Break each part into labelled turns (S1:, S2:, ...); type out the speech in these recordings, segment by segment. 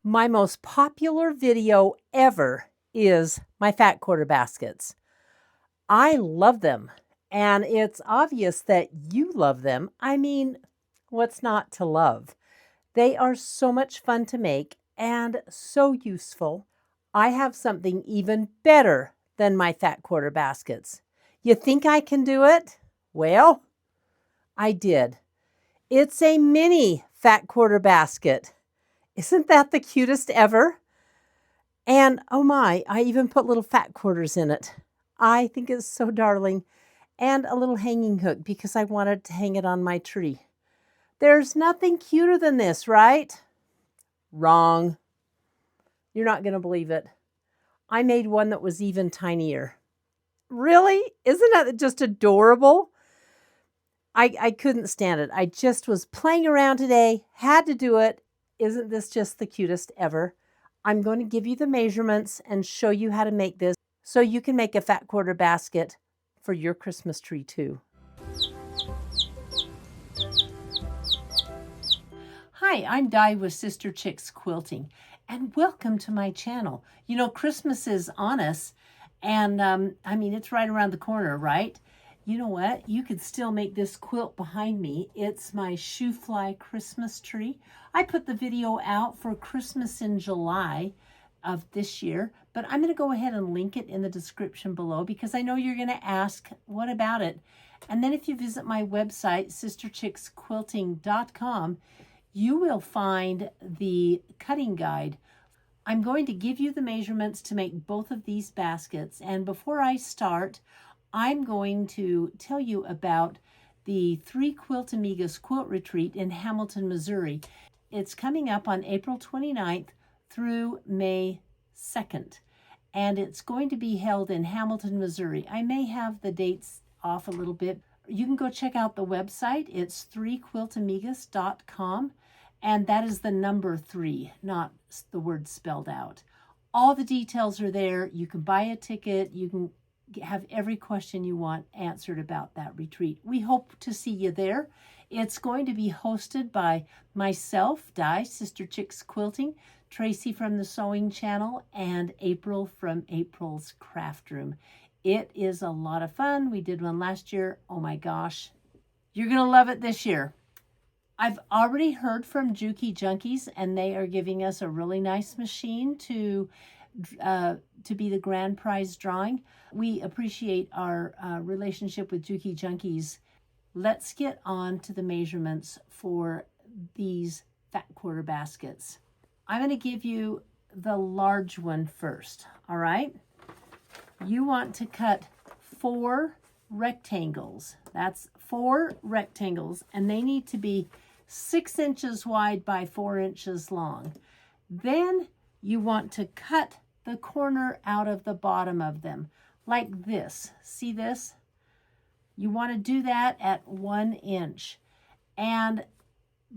S1: My most popular video ever is my fat quarter baskets. I love them, and it's obvious that you love them. I mean, what's not to love? They are so much fun to make and so useful. I have something even better than my fat quarter baskets. You think I can do it? Well, I did. It's a mini fat quarter basket. Isn't that the cutest ever? And oh my, I even put little fat quarters in it. I think it's so darling. And a little hanging hook because I wanted to hang it on my tree. There's nothing cuter than this, right? Wrong. You're not going to believe it. I made one that was even tinier. Really? Isn't that just adorable? I couldn't stand it. I just was playing around today, had to do it. Isn't this just the cutest ever? I'm going to give you the measurements and show you how to make this so you can make a fat quarter basket for your Christmas tree too. Hi, I'm Di with Sister Chicks Quilting, and welcome to my channel. You know, Christmas is on us, and I mean, it's right around the corner, right? You know what? You could still make this quilt behind me. It's my SHOO fly Christmas tree. I put the video out for Christmas in July of this year, but I'm going to go ahead and link it in the description below because I know you're going to ask, what about it? And then if you visit my website, sisterchicksquilting.com, you will find the cutting guide. I'm going to give you the measurements to make both of these baskets. And before I start, I'm going to tell you about the 3 Quilt Amigas Quilt Retreat in Hamilton, Missouri. It's coming up on April 29th through May 2nd. And it's going to be held in Hamilton, Missouri. I may have the dates off a little bit. You can go check out the website. It's 3quiltamigas.com. And that is the number 3, not the word spelled out. All the details are there. You can buy a ticket. You can have every question you want answered about that retreat. We hope to see you there. It's going to be hosted by myself, Di, Sister Chicks Quilting, Tracy from the Sewing Channel, and April from April's Craft Room. It is a lot of fun. We did one last year. Oh my gosh. You're going to love it this year. I've already heard from Juki Junkies, and they are giving us a really nice machine to be the grand prize drawing. We appreciate our relationship with Juki Junkies. Let's get on to the measurements for these fat quarter baskets. I'm going to give you the large one first, all right? You want to cut 4 rectangles. That's 4 rectangles, and they need to be 6 inches wide by 4 inches long. Then you want to cut the corner out of the bottom of them like this. See this? You want to do that at 1 inch. And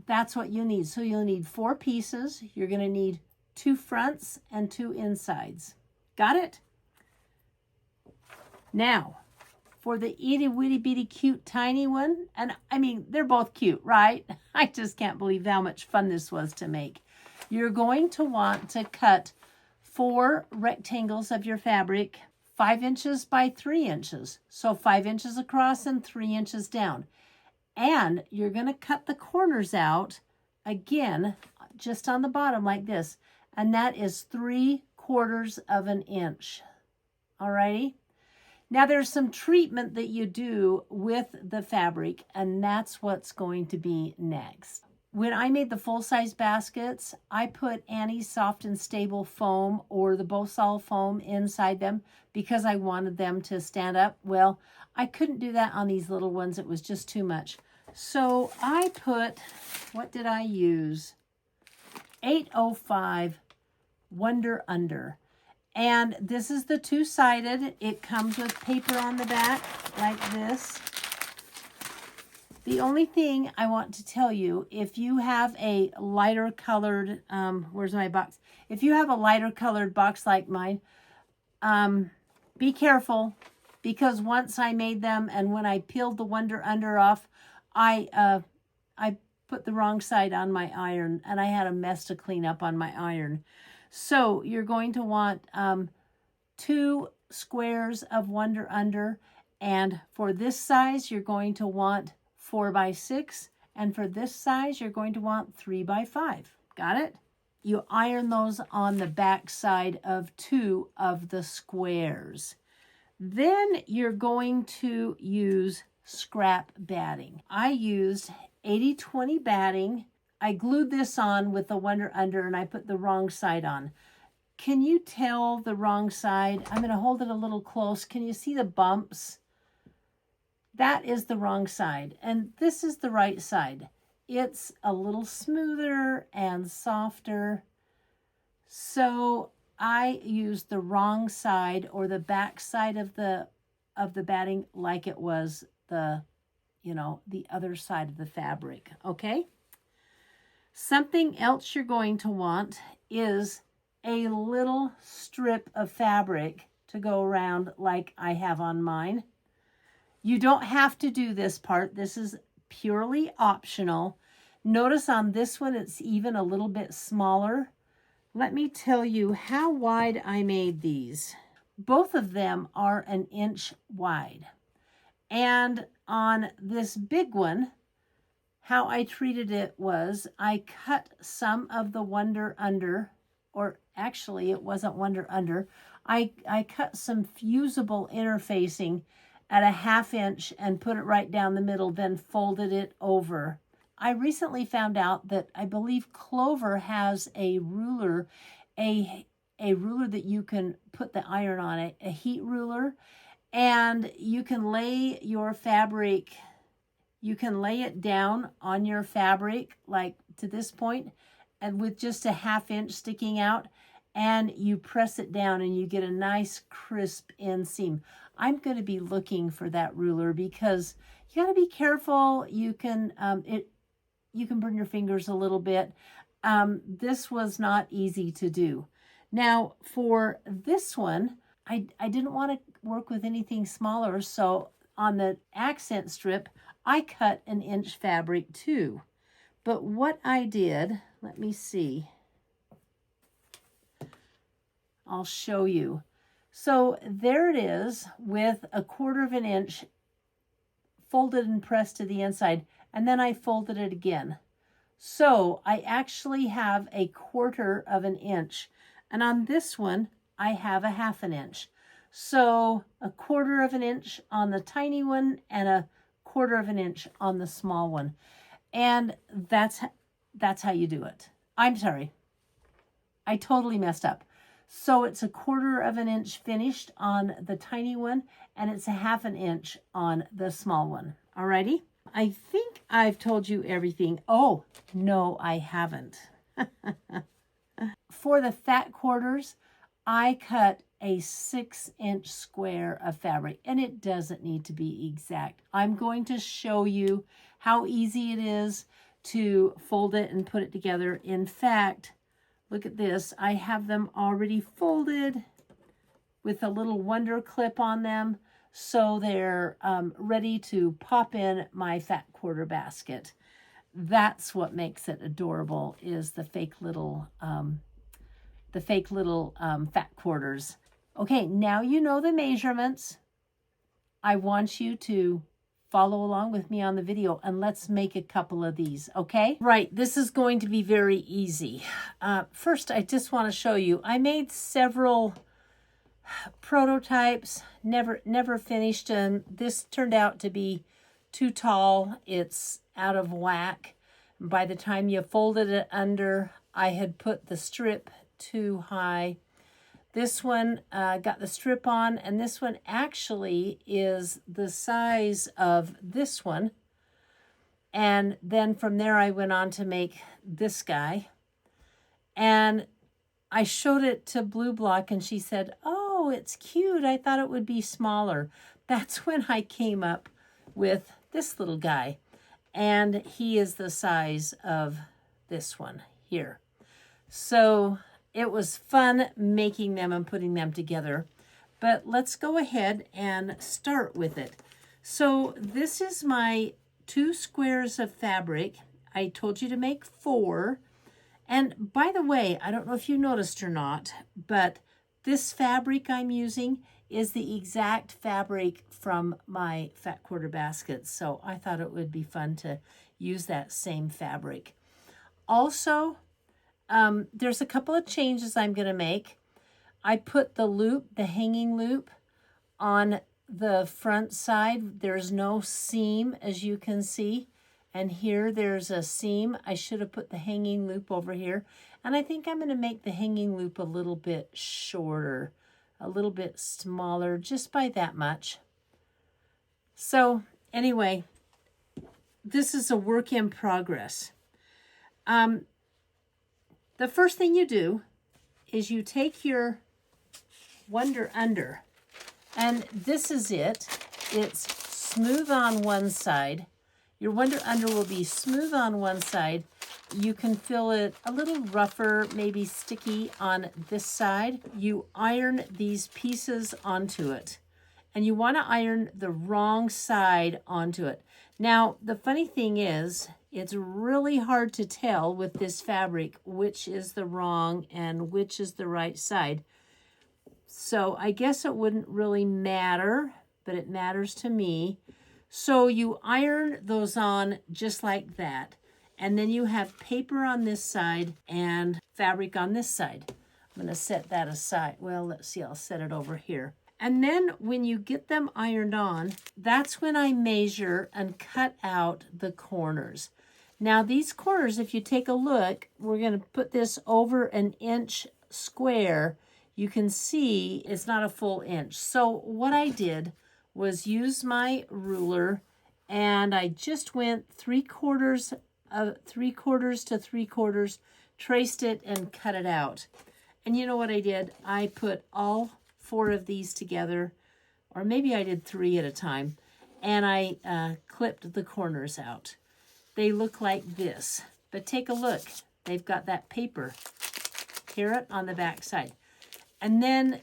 S1: that's what you need. So you'll need 4 pieces. You're going to need 2 fronts and 2 insides. Got it? Now, for the itty bitty bitty cute tiny one, and I mean, they're both cute, right? I just can't believe how much fun this was to make. You're going to want to cut 4 rectangles of your fabric, 5 inches by 3 inches. So 5 inches across and 3 inches down. And you're going to cut the corners out again, just on the bottom like this. And that is 3/4 of an inch. Alrighty? Now there's some treatment that you do with the fabric, and that's what's going to be next. When I made the full-size baskets, I put Annie's Soft and Stable foam or the Bosal foam inside them because I wanted them to stand up. Well, I couldn't do that on these little ones. It was just too much. So I put, what did I use? 805 Wonder Under. And this is the 2-sided. It comes with paper on the back like this. The only thing I want to tell you, if you have a lighter colored, where's my box? If you have a lighter colored box like mine, be careful because once I made them and when I peeled the Wonder Under off, I put the wrong side on my iron, and I had a mess to clean up on my iron. So you're going to want 2 squares of Wonder Under, and for this size you're going to want 4 by 6, and for this size you're going to want 3 by 5. Got it? You iron those on the back side of 2 of the squares. Then you're going to use scrap batting. I used 80/20 batting. I glued this on with the Wonder Under, and I put the wrong side on. Can you tell the wrong side? I'm going to hold it a little close. Can you see the bumps? That is the wrong side, and this is the right side. It's a little smoother and softer. So I used the wrong side, or the back side of the batting, like it was the other side of the fabric. Okay. Something else you're going to want is a little strip of fabric to go around like I have on mine. You don't have to do this part. This is purely optional. Notice on this one, it's even a little bit smaller. Let me tell you how wide I made these. Both of them are 1 inch wide. And on this big one, how I treated it was I cut some of the Wonder Under, or actually it wasn't Wonder Under. I cut some fusible interfacing at 1/2 inch and put it right down the middle, then folded it over. I recently found out that I believe Clover has a ruler, a ruler that you can put the iron on, a heat ruler, and you can lay your fabric, you can lay it down on your fabric like to this point, and with just 1/2 inch sticking out, and you press it down and you get a nice crisp inseam. I'm going to be looking for that ruler because you got to be careful. You can you can burn your fingers a little bit. This was not easy to do. Now for this one, I didn't want to work with anything smaller, so on the accent strip, I cut 1 inch fabric too. But what I did, let me see. I'll show you. So there it is with 1/4 inch folded and pressed to the inside, and then I folded it again. So I actually have 1/4 inch, and on this one I have 1/2 inch. So 1/4 inch on the tiny one and 1/4 inch on the small one. And that's how you do it. I'm sorry, I totally messed up. So it's 1/4 inch finished on the tiny one, and it's 1/2 inch on the small one. Alrighty? I think I've told you everything. Oh, no, I haven't. For the fat quarters, I cut a 6-inch square of fabric, and it doesn't need to be exact. I'm going to show you how easy it is to fold it and put it together. In fact, look at this. I have them already folded with a little Wonder clip on them, so they're ready to pop in my fat quarter basket. That's what makes it adorable, is the fake little fat quarters. Okay, now you know the measurements. I want you to follow along with me on the video, and let's make a couple of these, okay? Right, this is going to be very easy. First, I just want to show you, I made several prototypes, never finished them. This turned out to be too tall. It's out of whack. By the time you folded it under, I had put the strip too high. This one got the strip on, and this one actually is the size of this one. And then from there, I went on to make this guy. And I showed it to Blue Block, and she said, "Oh, it's cute. I thought it would be smaller." That's when I came up with this little guy. And he is the size of this one here. So it was fun making them and putting them together. But let's go ahead and start with it. So this is my 2 squares of fabric. I told you to make 4. And by the way, I don't know if you noticed or not, but this fabric I'm using is the exact fabric from my fat quarter baskets. So I thought it would be fun to use that same fabric. Also, there's a couple of changes I'm going to make. I put the loop, the hanging loop, on the front side. There's no seam, as you can see. And here there's a seam. I should have put the hanging loop over here. And I think I'm going to make the hanging loop a little bit shorter, a little bit smaller, just by that much. So anyway, this is a work in progress. The first thing you do is you take your Wonder Under, and this is it. It's smooth on one side. Your Wonder Under will be smooth on one side. You can feel it a little rougher, maybe sticky on this side. You iron these pieces onto it, and you want to iron the wrong side onto it. Now, the funny thing is, it's really hard to tell with this fabric which is the wrong and which is the right side. So I guess it wouldn't really matter, but it matters to me. So you iron those on just like that. And then you have paper on this side and fabric on this side. I'm going to set that aside. Well, let's see, I'll set it over here. And then when you get them ironed on, that's when I measure and cut out the corners. Now these corners, if you take a look, we're going to put this over an inch square. You can see it's not a full inch. So what I did was use my ruler, and I just went 3/4 to 3/4, traced it and cut it out. And you know what I did? I put all 4 of these together, or maybe I did 3 at a time, and I clipped the corners out. They look like this, but take a look. They've got that paper. Hear it on the back side. And then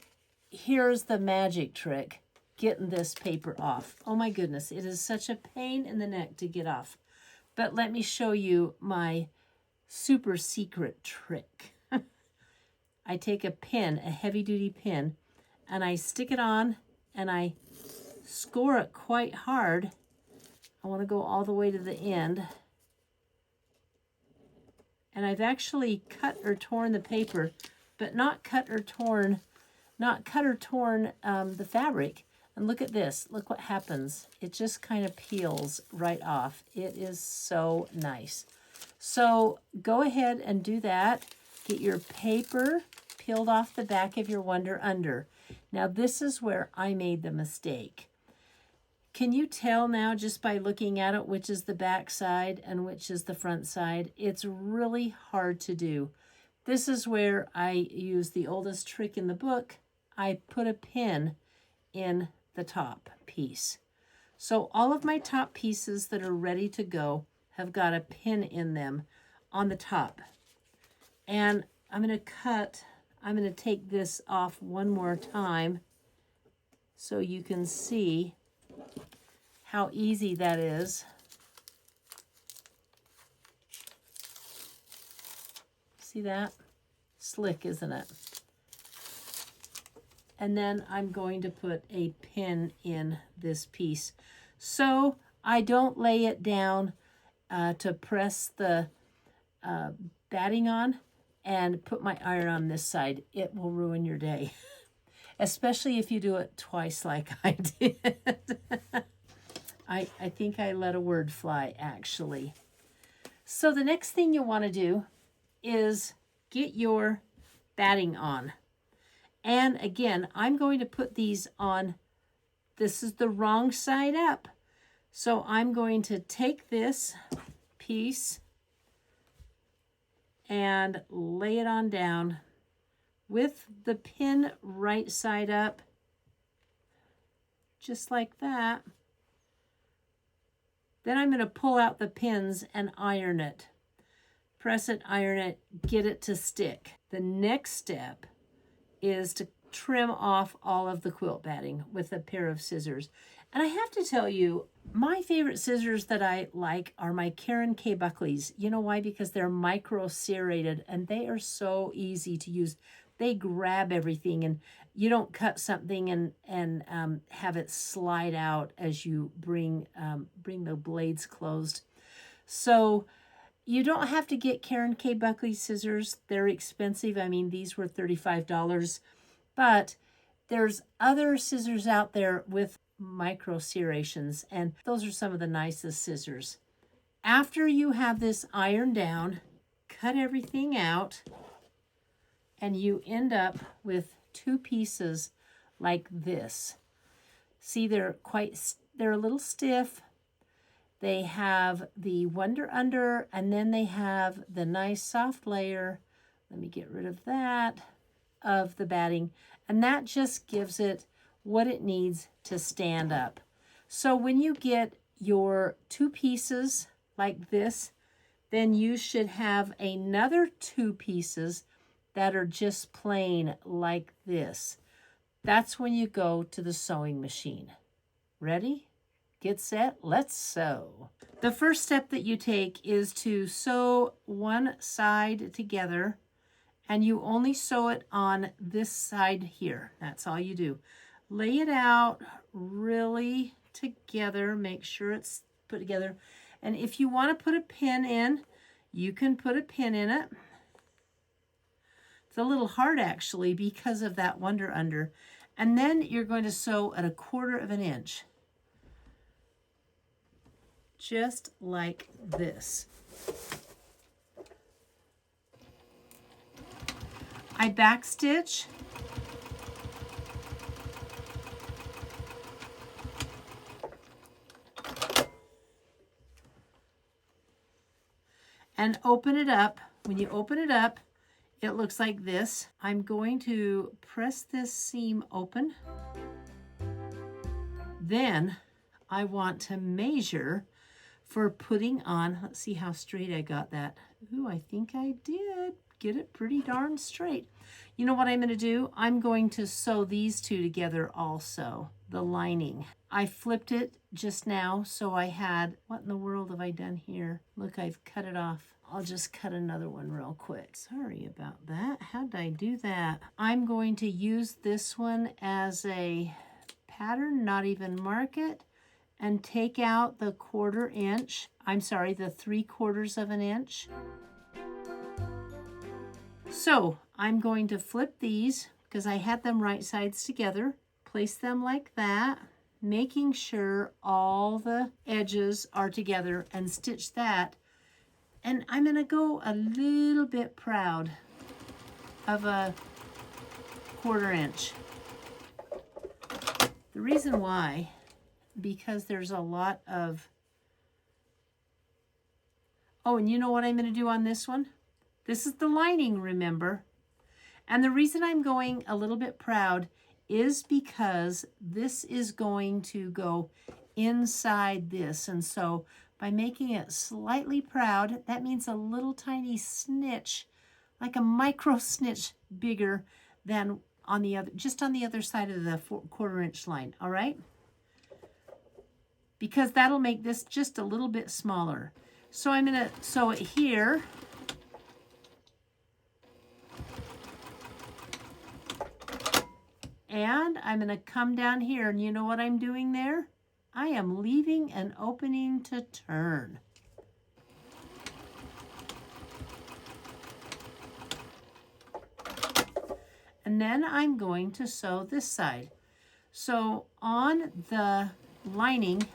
S1: here's the magic trick. Getting this paper off. Oh my goodness, it is such a pain in the neck to get off. But let me show you my super secret trick. I take a pin, a heavy-duty pin, and I stick it on, and I score it quite hard. I want to go all the way to the end. And I've actually cut or torn the paper, but not cut or torn the fabric. And look at this. Look what happens. It just kind of peels right off. It is so nice. So go ahead and do that. Get your paper peeled off the back of your Wonder Under. Now this is where I made the mistake. Can you tell now just by looking at it which is the back side and which is the front side? It's really hard to do. This is where I use the oldest trick in the book. I put a pin in the top piece. So all of my top pieces that are ready to go have got a pin in them on the top. And I'm going to take this off one more time so you can see how easy that is. See that? Slick, isn't it? And then I'm going to put a pin in this piece. So I don't lay it down to press the batting on and put my iron on this side. It will ruin your day, especially if you do it twice like I did. I think I let a word fly, actually. So the next thing you want to do is get your batting on. And again, I'm going to put these on, this is the wrong side up. So I'm going to take this piece and lay it on down with the pin right side up, just like that. Then I'm going to pull out the pins and iron it. Press it, iron it, get it to stick. The next step is to trim off all of the quilt batting with a pair of scissors. And I have to tell you, my favorite scissors that I like are my Karen K. Buckley's. You know why? Because they're micro serrated and they are so easy to use. They grab everything and you don't cut something and have it slide out as you bring the blades closed. So you don't have to get Karen K. Buckley scissors. They're expensive. I mean, these were $35, but there's other scissors out there with micro serrations, and those are some of the nicest scissors. After you have this ironed down, cut everything out, and you end up with two pieces like this. See, they're a little stiff. They have the Wonder Under, and then they have the nice soft layer. Let me get rid of that, of the batting. And that just gives it what it needs to stand up. So when you get your two pieces like this, then you should have another two pieces that are just plain like this. That's when you go to the sewing machine. Ready? Get set, let's sew. The first step that you take is to sew one side together, and you only sew it on this side here. That's all you do. Lay it out really together, make sure it's put together. And if you want to put a pin in, you can put a pin in it. It's a little hard actually because of that Wonder Under. And then you're going to sew at 1/4 inch. Just like this. I backstitch. And open it up. When you open it up, it looks like this. I'm going to press this seam open. Then I want to measure for putting on, let's see how straight I got that. Ooh, I think I did get it pretty darn straight. You know what I'm going to do? I'm going to sew these two together also, the lining. I flipped it just now, so I had, what in the world have I done here? Look, I've cut it off. I'll just cut another one real quick. Sorry about that. How did I do that? I'm going to use this one as a pattern, not even mark it, and take out the 1/4 inch. I'm sorry, the 3/4 inch. So I'm going to flip these because I had them right sides together. Place them like that, making sure all the edges are together, and stitch that. And I'm going to go a little bit proud of a 1/4 inch. The reason why, because there's a lot of, oh, and you know what I'm going to do on this one? This is the lining, remember? And the reason I'm going a little bit proud is because this is going to go inside this. And so by making it slightly proud, that means a little tiny snitch, like a micro snitch bigger than on the other, just on the other side of the 1/4 inch line, all right? Because that'll make this just a little bit smaller. So I'm going to sew it here. And I'm going to come down here, and you know what I'm doing there? I am leaving an opening to turn. And then I'm going to sew this side. So on the lining,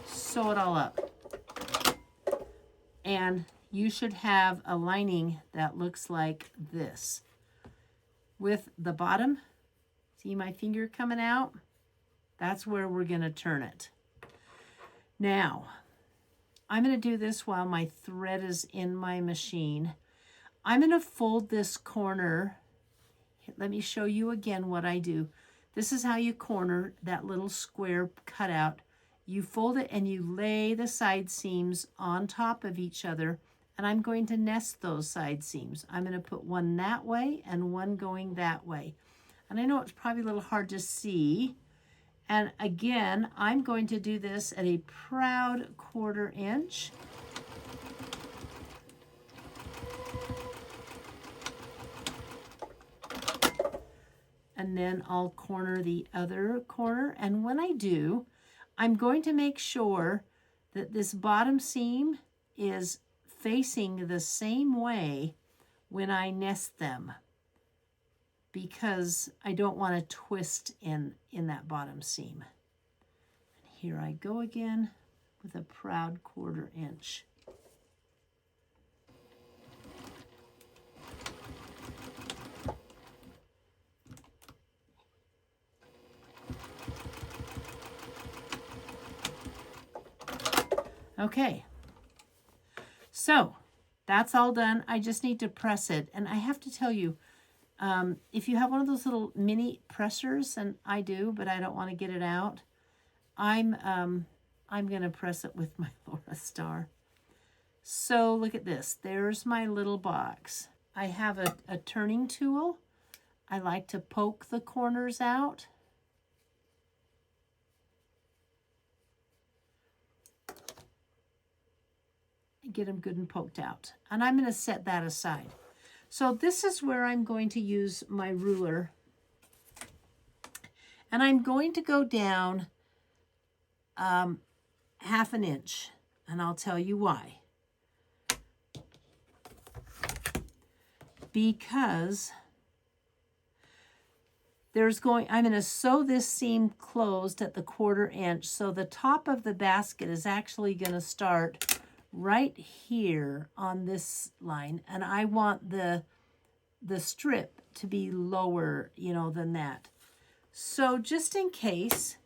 S1: sew it all up. And you should have a lining that looks like this. With the bottom, see my finger coming out? That's where we're going to turn it. Now, I'm going to do this while my thread is in my machine. I'm going to fold this corner. Let me show you again what I do. This is how you corner that little square cutout. You fold it and you lay the side seams on top of each other and I'm going to nest those side seams. I'm going to put one that way and one going that way. And I know it's probably a little hard to see. And again, I'm going to do this at a proud 1/4 inch. And then I'll corner the other corner. And when I do, I'm going to make sure that this bottom seam is facing the same way when I nest them, because I don't want to twist in that bottom seam. And here I go again with a proud 1/4 inch. Okay, so that's all done. I just need to press it. And I have to tell you, if you have one of those little mini pressers, and I do, but I don't want to get it out, I'm going to press it with my Laura Star. So look at this. There's my little box. I have a turning tool. I like to poke the corners out. Get them good and poked out. And I'm going to set that aside. So this is where I'm going to use my ruler. And I'm going to go down 1/2 inch. And I'll tell you why. Because I'm going to sew this seam closed at the 1/4 inch. So the top of the basket is actually going to start right here on this line, and I want the strip to be lower, than that. So just in case,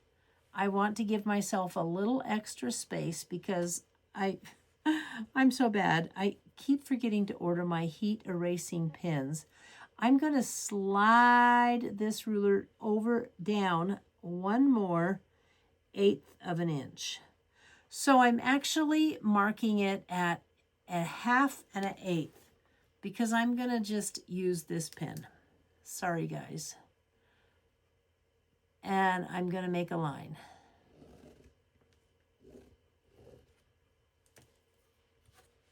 S1: I want to give myself a little extra space, because I'm so bad. I keep forgetting to order my heat erasing pins. I'm going to slide this ruler down one more 1/8 of an inch. So I'm actually marking it at 1/2 and 1/8, because I'm going to just use this pin. Sorry, guys. And I'm going to make a line.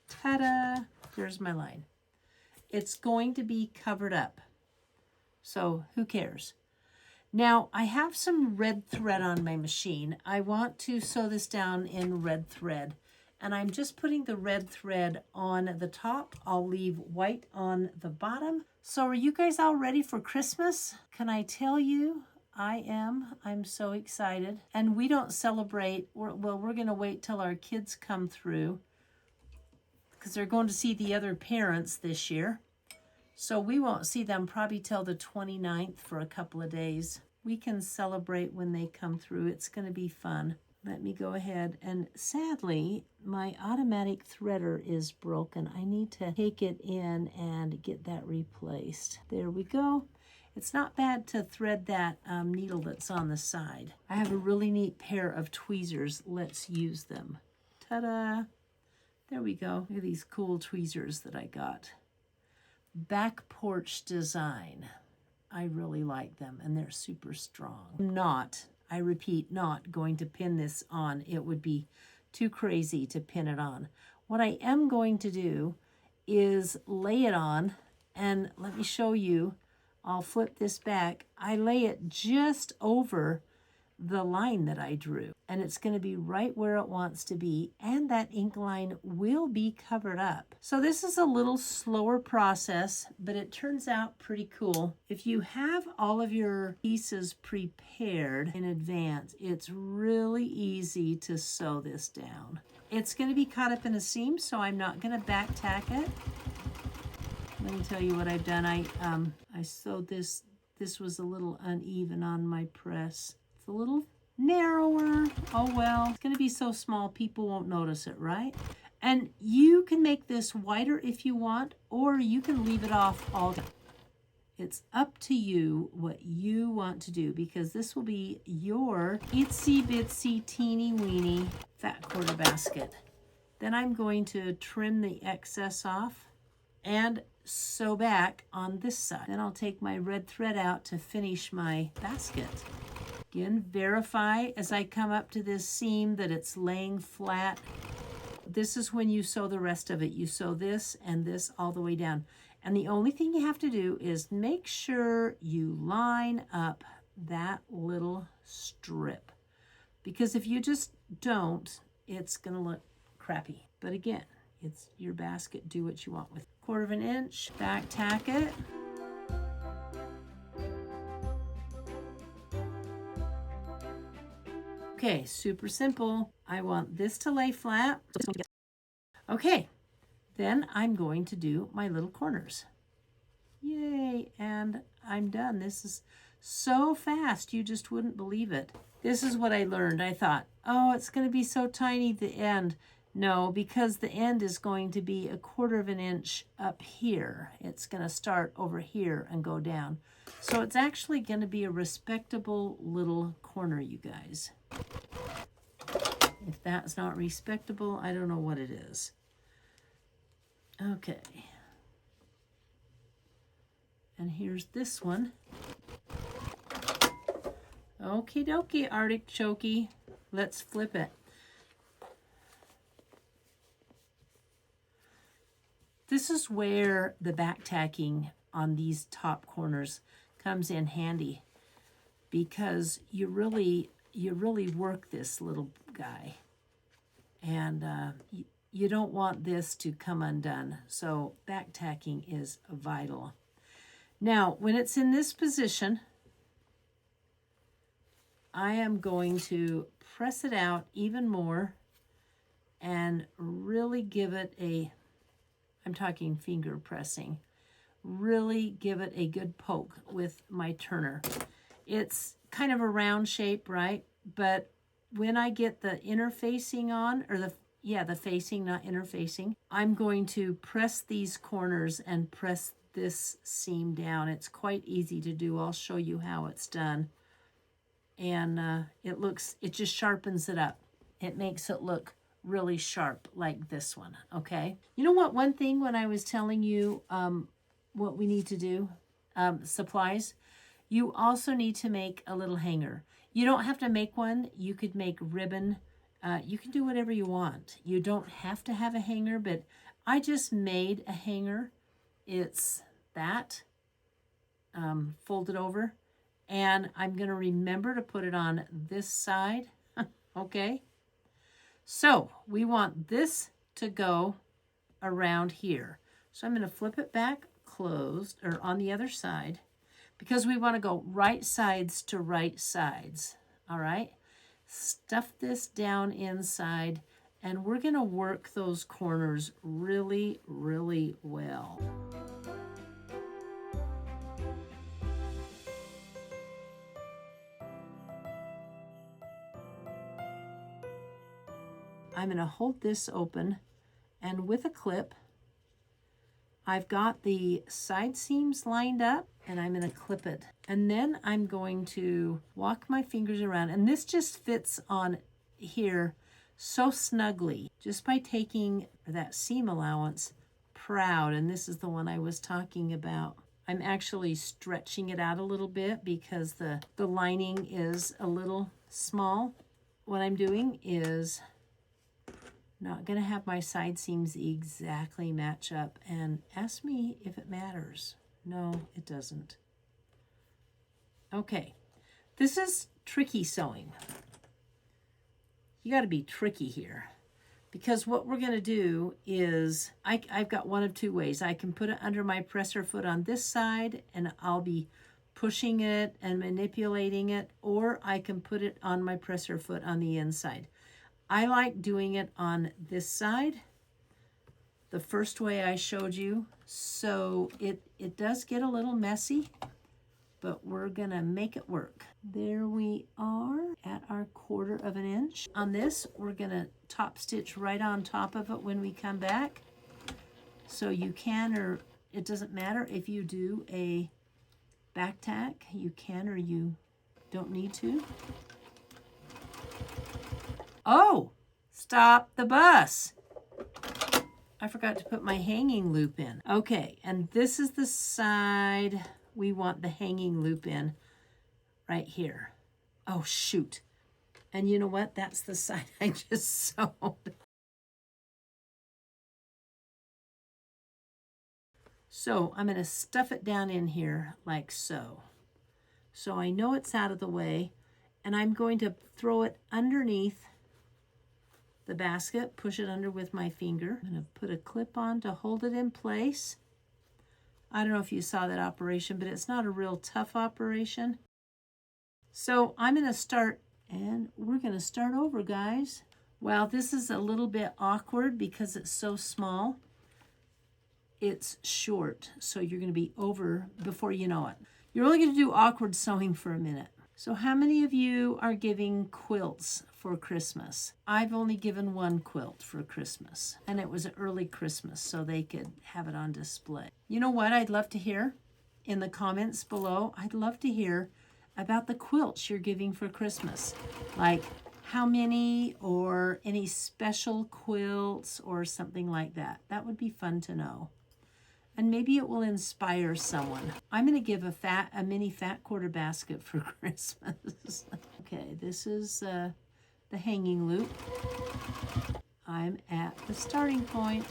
S1: Ta-da! There's my line. It's going to be covered up, so who cares? Now, I have some red thread on my machine. I want to sew this down in red thread, and I'm just putting the red thread on the top. I'll leave white on the bottom. So are you guys all ready for Christmas? Can I tell you, I am. I'm so excited. And we don't celebrate, we're going to wait till our kids come through, because they're going to see the other parents this year. So we won't see them probably till the 29th for a couple of days. We can celebrate when they come through. It's going to be fun. Let me go ahead. And sadly, my automatic threader is broken. I need to take it in and get that replaced. There we go. It's not bad to thread that needle that's on the side. I have a really neat pair of tweezers. Let's use them. Ta-da! There we go. Look at these cool tweezers that I got. Back porch design. I really like them, and they're super strong. I repeat, not going to pin this on. It would be too crazy to pin it on. What I am going to do is lay it on, and let me show you. I'll flip this back. I lay it just over the line that I drew, and it's going to be right where it wants to be, and that ink line will be covered up. So this is a little slower process, but it turns out pretty cool. If you have all of your pieces prepared in advance, it's really easy to sew this down. It's going to be caught up in a seam, so I'm not going to back tack it. Let me tell you what I've done. I sewed this. This was a little uneven on my press. It's a little narrower. Oh well, it's going to be so small people won't notice it, right? And you can make this wider if you want, or you can leave it off all day. It's up to you what you want to do, because this will be your itsy bitsy teeny weeny fat 1/4 basket Then I'm going to trim the excess off and sew back on this side. Then I'll take my red thread out to finish my basket. Again, verify as I come up to this seam that it's laying flat. This is when you sew the rest of it. You sew this and this all the way down. And the only thing you have to do is make sure you line up that little strip. Because if you just don't, it's going to look crappy. But again, it's your basket. Do what you want with it. 1/4 inch, back tack it. Okay, super simple. I want this to lay flat. Okay, then I'm going to do my little corners. Yay, and I'm done. This is so fast, you just wouldn't believe it. This is what I learned. I thought, oh, it's going to be so tiny, the end. No, because the end is going to be 1/4 inch up here. It's going to start over here and go down. So it's actually going to be a respectable little corner, you guys. If that's not respectable, I don't know what it is. Okay. And here's this one. Okie dokie, artichoke. Let's flip it. This is where the back tacking on these top corners comes in handy, because you really work this little guy, and you don't want this to come undone. So back tacking is vital. Now, when it's in this position, I am going to press it out even more and really give it a, I'm talking finger pressing, really give it a good poke with my turner. It's kind of a round shape, right? But when I get the interfacing on, or the facing, not interfacing, I'm going to press these corners and press this seam down. It's quite easy to do. I'll show you how it's done. And it just sharpens it up. It makes it look really sharp like this one, okay? You know what, one thing when I was telling you what we need to do, supplies, you also need to make a little hanger. You don't have to make one. You could make ribbon. You can do whatever you want. You don't have to have a hanger, but I just made a hanger. It's that, folded over. And I'm going to remember to put it on this side, okay? So we want this to go around here. So I'm going to flip it back closed, or on the other side, because we want to go right sides to right sides, all right? Stuff this down inside, and we're going to work those corners really, really well. I'm going to hold this open, and with a clip, I've got the side seams lined up, and I'm going to clip it. And then I'm going to walk my fingers around, and this just fits on here so snugly just by taking that seam allowance proud, and this is the one I was talking about. I'm actually stretching it out a little bit because the lining is a little small. What I'm doing is not going to have my side seams exactly match up, and ask me if it matters. No, it doesn't. Okay, this is tricky sewing. You got to be tricky here, because what we're going to do is I've got one of two ways. I can put it under my presser foot on this side, and I'll be pushing it and manipulating it, or I can put it on my presser foot on the inside. I like doing it on this side, the first way I showed you. So it does get a little messy, but we're gonna make it work. There we are at our 1/4 inch. On this, we're gonna top stitch right on top of it when we come back. So you can, or it doesn't matter if you do a back tack, you can or you don't need to. Oh, stop the bus. I forgot to put my hanging loop in. Okay, and this is the side we want the hanging loop in, right here. Oh, shoot. And you know what? That's the side I just sewed. So I'm going to stuff it down in here like so. So I know it's out of the way, and I'm going to throw it underneath the basket, push it under with my finger. I'm going to put a clip on to hold it in place. I don't know if you saw that operation, but it's not a real tough operation. So I'm going to start, and we're going to start over, guys. Well, this is a little bit awkward because it's so small. It's short, so you're going to be over before you know it. You're only going to do awkward sewing for a minute. So how many of you are giving quilts for Christmas? I've only given one quilt for Christmas, and it was early Christmas, so they could have it on display. You know what I'd love to hear? In the comments below, I'd love to hear about the quilts you're giving for Christmas. Like how many, or any special quilts or something like that. That would be fun to know. And maybe it will inspire someone. I'm going to give a mini fat quarter basket for Christmas. Okay, this is the hanging loop. I'm at the starting point.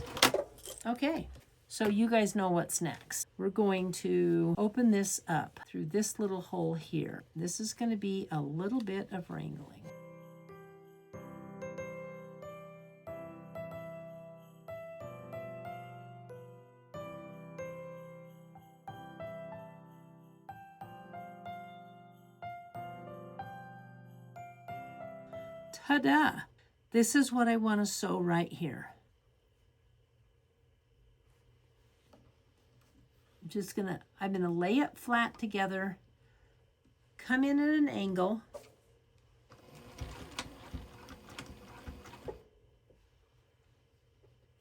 S1: Okay, so you guys know what's next. We're going to open this up through this little hole here. This is going to be a little bit of wrangling. Ta-da! This is what I want to sew right here. I'm gonna lay it flat together, come in at an angle,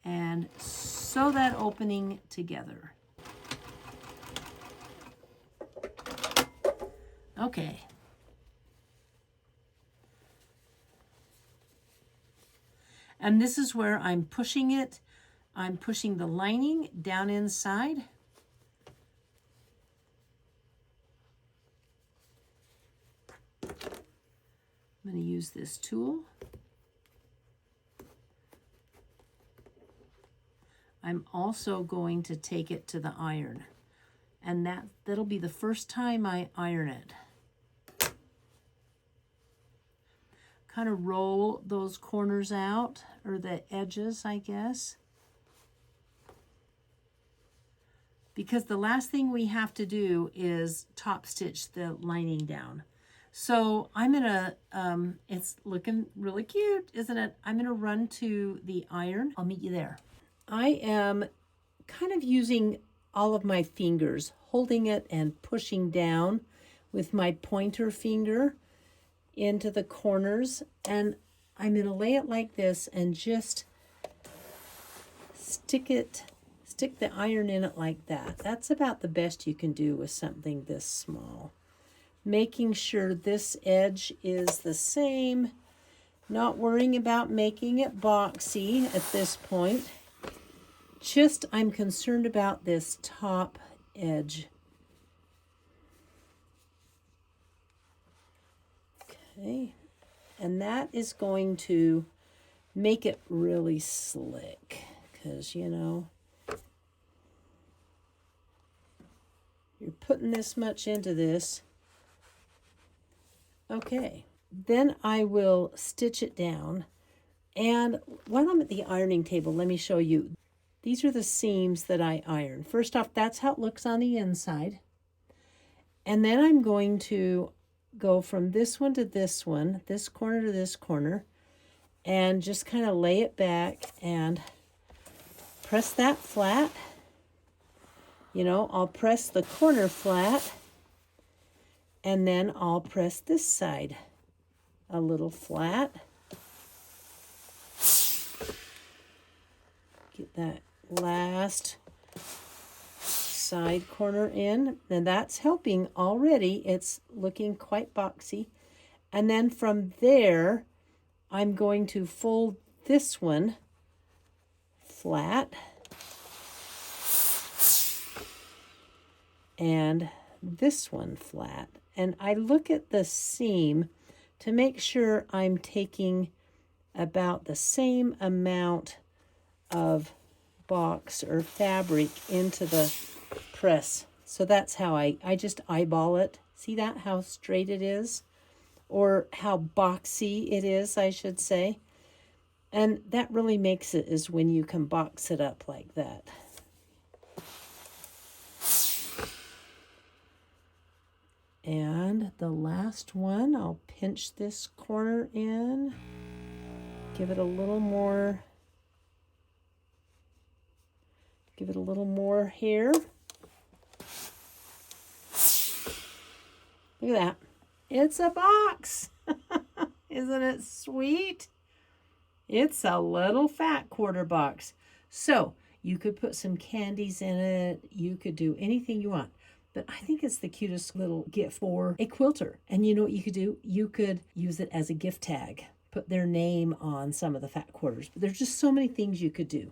S1: and sew that opening together. Okay. And this is where I'm pushing it. I'm pushing the lining down inside. I'm going to use this tool. I'm also going to take it to the iron. And that'll be the first time I iron it. Kind of roll those corners out, or the edges, I guess. Because the last thing we have to do is top stitch the lining down. So I'm gonna, it's looking really cute, isn't it? I'm gonna run to the iron. I'll meet you there. I am kind of using all of my fingers, holding it and pushing down with my pointer finger into the corners, and I'm going to lay it like this and just stick the iron in it like that. That's about the best you can do with something this small. Making sure this edge is the same, not worrying about making it boxy at this point. Just I'm concerned about this top edge. Okay, and that is going to make it really slick, because, you know, you're putting this much into this. Okay, then I will stitch it down, and while I'm at the ironing table, let me show you. These are the seams that I iron. First off, that's how it looks on the inside, and then I'm going to go from this one to this one, this corner to this corner, and just kind of lay it back and press that flat. You know, I'll press the corner flat, and then I'll press this side a little flat. Get that last side corner in, and that's helping already. It's looking quite boxy. And then from there, I'm going to fold this one flat. And this one flat. And I look at the seam to make sure I'm taking about the same amount of box or fabric into the press. So that's how I just eyeball it. See that, how straight it is? Or how boxy it is, I should say. And that really makes it, is when you can box it up like that. And the last one, I'll pinch this corner in, give it a little more here. Look at that. It's a box. Isn't it sweet? It's a little fat quarter box. So you could put some candies in it. You could do anything you want. But I think it's the cutest little gift for a quilter. And you know what you could do? You could use it as a gift tag. Put their name on some of the fat quarters. But there's just so many things you could do.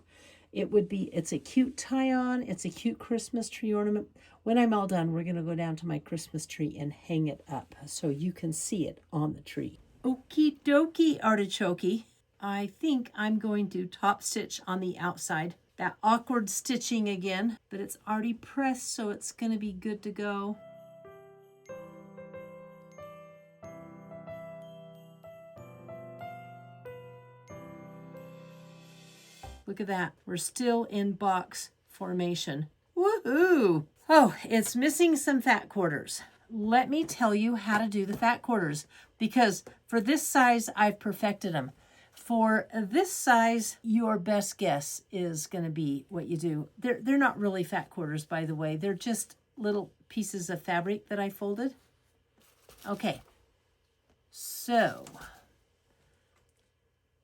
S1: It's a cute tie-on. It's a cute Christmas tree ornament. When I'm all done, we're going to go down to my Christmas tree and hang it up so you can see it on the tree. Okie dokie, artichoke. I think I'm going to top stitch on the outside. That awkward stitching again, but it's already pressed, so it's going to be good to go. Look at that. We're still in box formation. Woohoo! Oh, it's missing some fat quarters. Let me tell you how to do the fat quarters, because for this size, I've perfected them. For this size, your best guess is going to be what you do. They're not really fat quarters, by the way. They're just little pieces of fabric that I folded. Okay, so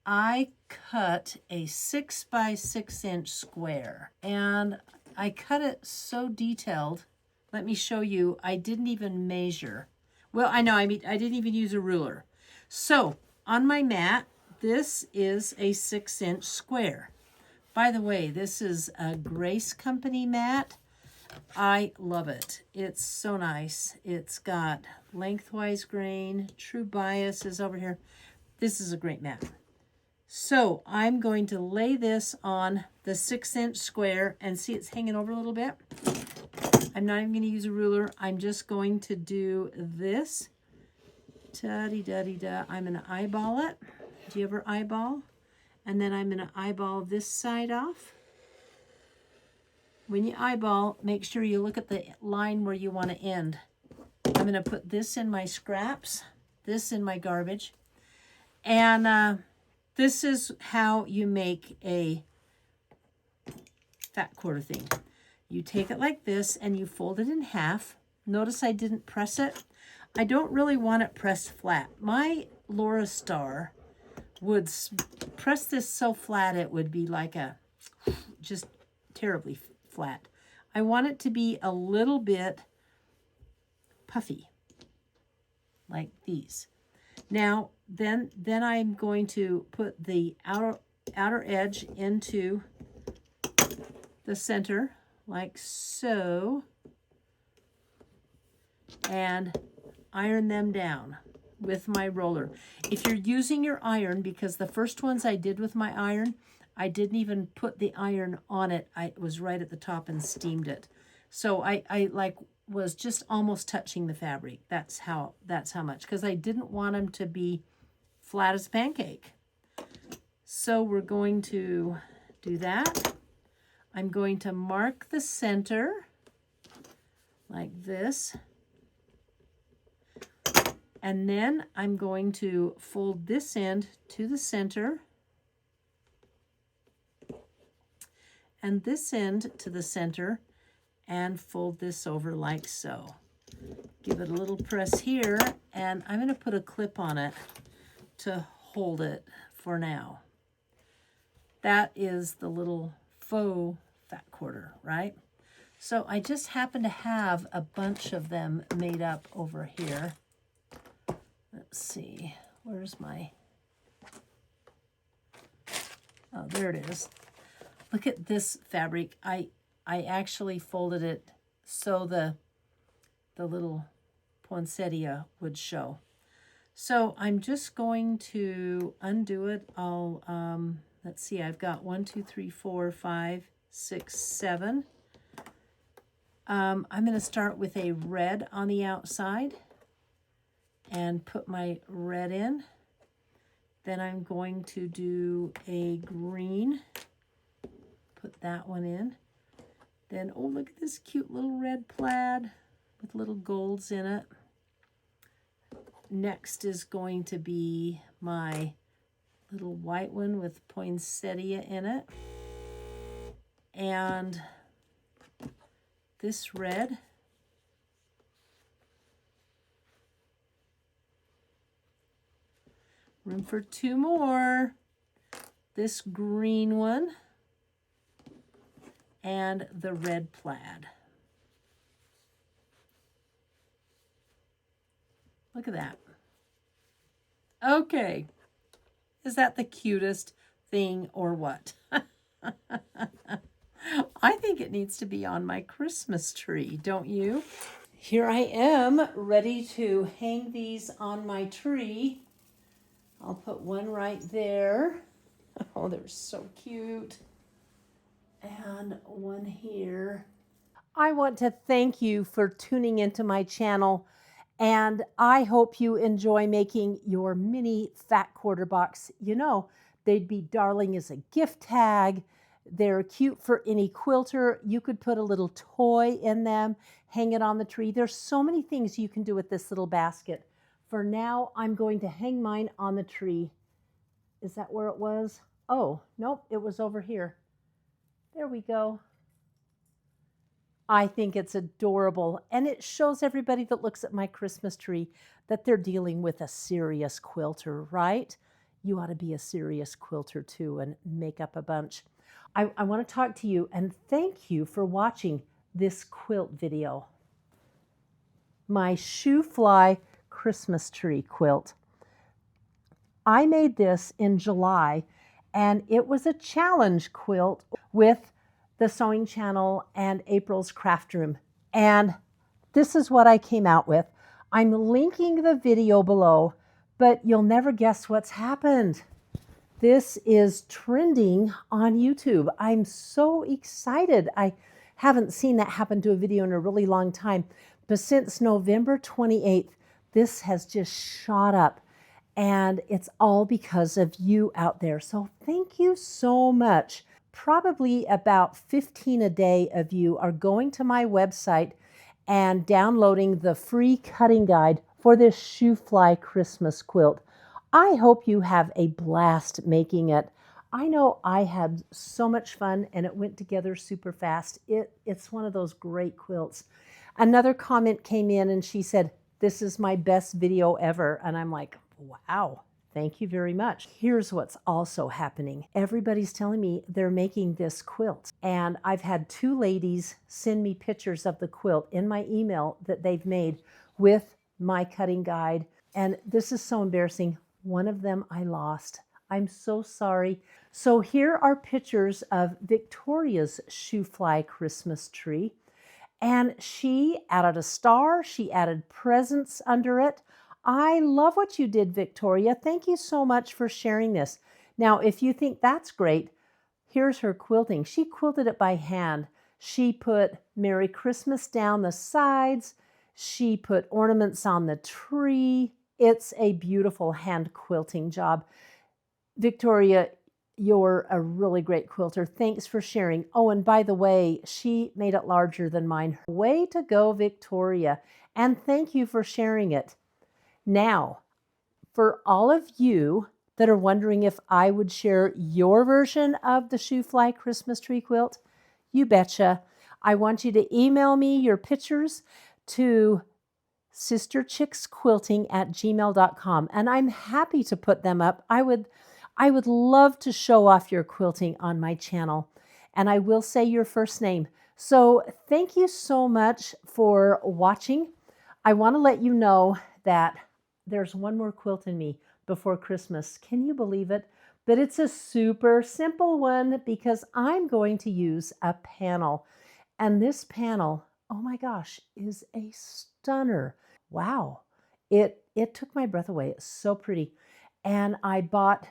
S1: I cut a 6 by 6 inch square, and I cut it so detailed. Let me show you. I didn't even measure. Well, I didn't even use a ruler. So on my mat, this is a 6 inch square. By the way, this is a Grace Company mat. I love it. It's so nice. It's got lengthwise grain. True bias is over here. This is a great mat. So I'm going to lay this on the 6 inch square, and see it's hanging over a little bit. I'm not even going to use a ruler. I'm just going to do this. Da-dee-da-dee-da. I'm going to eyeball it. Do you ever eyeball? And then I'm going to eyeball this side off. When you eyeball, make sure you look at the line where you want to end. I'm going to put this in my scraps, this in my garbage. And this is how you make a fat quarter thing. You take it like this and you fold it in half. Notice I didn't press it. I don't really want it pressed flat. My Laura Star would press this so flat it would be like just terribly flat. I want it to be a little bit puffy, like these. Now, then I'm going to put the outer edge into the center, like so, and iron them down with my roller. If you're using your iron, because the first ones I did with my iron, I didn't even put the iron on it. It was right at the top and steamed it. So I was just almost touching the fabric. That's how much, because I didn't want them to be flat as a pancake. So we're going to do that. I'm going to mark the center like this. And then I'm going to fold this end to the center and this end to the center and fold this over like so. Give it a little press here, and I'm going to put a clip on it to hold it for now. That is the little faux fat quarter, right? So I just happen to have a bunch of them made up over here. Let's see, where's my, oh, there it is. Look at this fabric. I actually folded it so the little poinsettia would show. So I'm just going to undo it. I'll, let's see, I've got 1, 2, 3, 4, 5, 6, 7. I'm going to start with a red on the outside and put my red in. Then I'm going to do a green, put that one in. Then, oh, look at this cute little red plaid with little golds in it. Next is going to be my little white one with poinsettia in it. And this red. Room for 2 more. This green one. And the red plaid. Look at that. Okay. Is that the cutest thing or what? I think it needs to be on my Christmas tree, don't you? Here I am, ready to hang these on my tree. I'll put one right there. Oh, they're so cute. And one here. I want to thank you for tuning into my channel, and I hope you enjoy making your mini fat quarter box. You know, they'd be darling as a gift tag. They're cute for any quilter. You could put a little toy in them, hang it on the tree. There's so many things you can do with this little basket. For now, I'm going to hang mine on the tree. Is that where it was? Oh, nope, it was over here. There we go. I think it's adorable, and it shows everybody that looks at my Christmas tree that they're dealing with a serious quilter, right? You ought to be a serious quilter too and make up a bunch. I want to talk to you and thank you for watching this quilt video. My SHOO Fly Christmas tree quilt. I made this in July, and it was a challenge quilt with the Sewing Channel and April's Craft Room. And this is what I came out with. I'm linking the video below, but you'll never guess what's happened. This is trending on YouTube. I'm so excited. I haven't seen that happen to a video in a really long time. But since November 28th, this has just shot up. And it's all because of you out there. So thank you so much. Probably about 15 a day of you are going to my website and downloading the free cutting guide for this SHOO Fly Christmas quilt. I hope you have a blast making it. I know I had so much fun and it went together super fast. It's one of those great quilts. Another comment came in and she said, "This is my best video ever." And I'm like, wow. Thank you very much. Here's what's also happening. Everybody's telling me they're making this quilt. And I've had 2 ladies send me pictures of the quilt in my email that they've made with my cutting guide. And this is so embarrassing. One of them I lost. I'm so sorry. So here are pictures of Victoria's SHOO Fly Christmas tree. And she added a star. She added presents under it. I love what you did, Victoria. Thank you so much for sharing this. Now, if you think that's great, here's her quilting. She quilted it by hand. She put Merry Christmas down the sides. She put ornaments on the tree. It's a beautiful hand quilting job. Victoria, you're a really great quilter. Thanks for sharing. Oh, and by the way, she made it larger than mine. Way to go, Victoria. And thank you for sharing it. Now, for all of you that are wondering if I would share your version of the SHOO Fly Christmas tree quilt, you betcha. I want you to email me your pictures to sisterchicksquilting@gmail.com, and I'm happy to put them up. I would love to show off your quilting on my channel, and I will say your first name. So thank you so much for watching. I want to let you know that there's one more quilt in me before Christmas. Can you believe it? but it's a super simple one because I'm going to use a panel. And this panel, oh my gosh, is a stunner. Wow. It took my breath away. It's so pretty. And I bought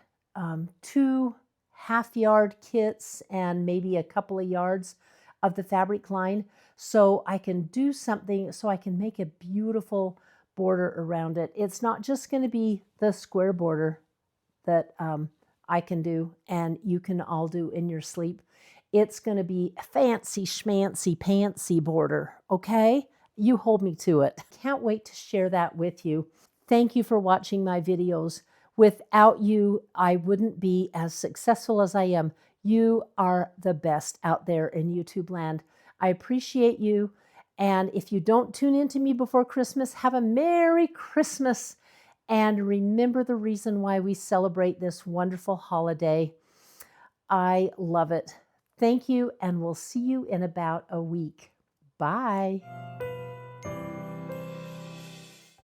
S1: 2 half-yard kits and maybe a couple of yards of the fabric line so I can do something, so I can make a beautiful border around it. It's not just going to be the square border that I can do and you can all do in your sleep. It's going to be a fancy schmancy pantsy border, okay? You hold me to it. Can't wait to share that with you. Thank you for watching my videos. Without you, I wouldn't be as successful as I am. You are the best out there in YouTube land. I appreciate you. And if you don't tune in to me before Christmas, have a Merry Christmas. And remember the reason why we celebrate this wonderful holiday. I love it. Thank you, and we'll see you in about a week. Bye.